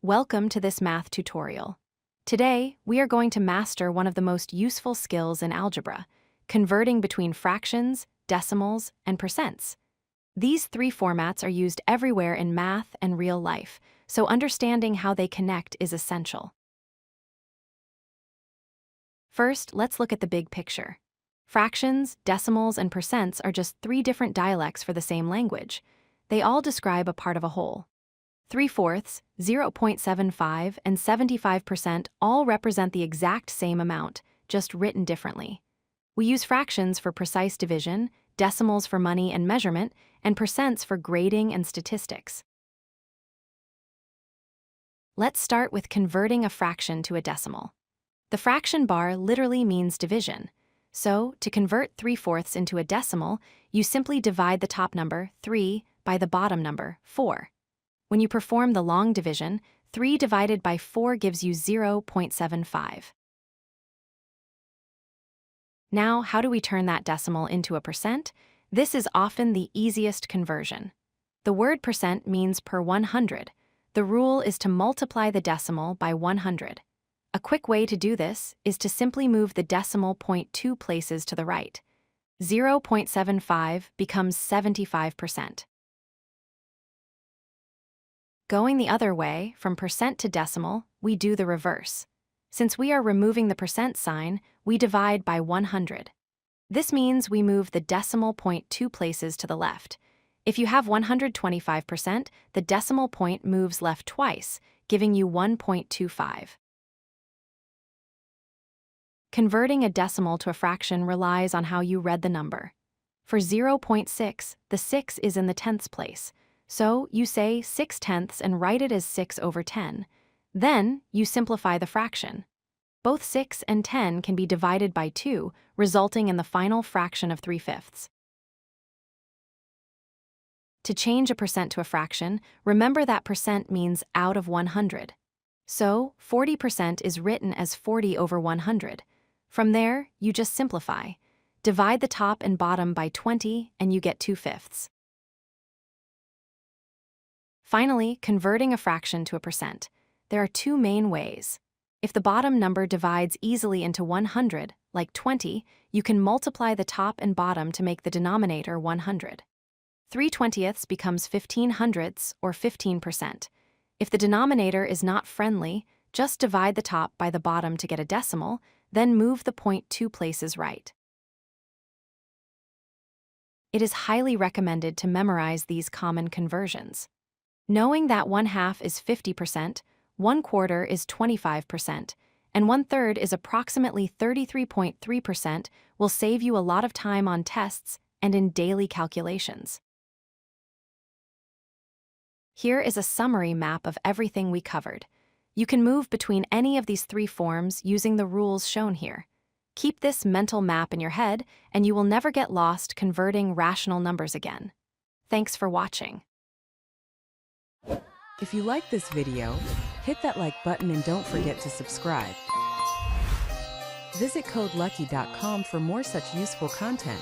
Welcome to this math tutorial. Today, we are going to master one of the most useful skills in algebra, converting between fractions, decimals, and percents. These three formats are used everywhere in math and real life, so understanding how they connect is essential. First, let's look at the big picture. Fractions, decimals, and percents are just three different dialects for the same language. They all describe a part of a whole. 3/4, 0.75, and 75% all represent the exact same amount, just written differently. We use fractions for precise division, decimals for money and measurement, and percents for grading and statistics. Let's start with converting a fraction to a decimal. The fraction bar literally means division. So, to convert 3/4 into a decimal, you simply divide the top number, 3, by the bottom number, 4. When you perform the long division, 3 divided by 4 gives you 0.75. Now, how do we turn that decimal into a percent? This is often the easiest conversion. The word percent means per 100. The rule is to multiply the decimal by 100. A quick way to do this is to simply move the decimal point 2 places to the right. 0.75 becomes 75%. Going the other way, from percent to decimal, we do the reverse. Since we are removing the percent sign, we divide by 100. This means we move the decimal point 2 places to the left. If you have 125%, the decimal point moves left twice, giving you 1.25. Converting a decimal to a fraction relies on how you read the number. For 0.6, the 6 is in the tenths place. So you say 6/10 and write it as 6 over 10. Then you simplify the fraction. Both 6 and 10 can be divided by 2, resulting in the final fraction of 3/5. To change a percent to a fraction, remember that percent means out of 100. So 40% is written as 40 over 100. From there, you just simplify. Divide the top and bottom by 20 and you get 2/5. Finally, converting a fraction to a percent. There are two main ways. If the bottom number divides easily into 100, like 20, you can multiply the top and bottom to make the denominator 100. 3/20 becomes 15/100 or 15%. If the denominator is not friendly, just divide the top by the bottom to get a decimal, then move the point 2 places right. It is highly recommended to memorize these common conversions. Knowing that 1/2 is 50%, 1/4 is 25%, and 1/3 is approximately 33.3% will save you a lot of time on tests and in daily calculations. Here is a summary map of everything we covered. You can move between any of these three forms using the rules shown here. Keep this mental map in your head, and you will never get lost converting rational numbers again. Thanks for watching. If you like this video, hit that like button and don't forget to subscribe. Visit codelucky.com for more such useful content.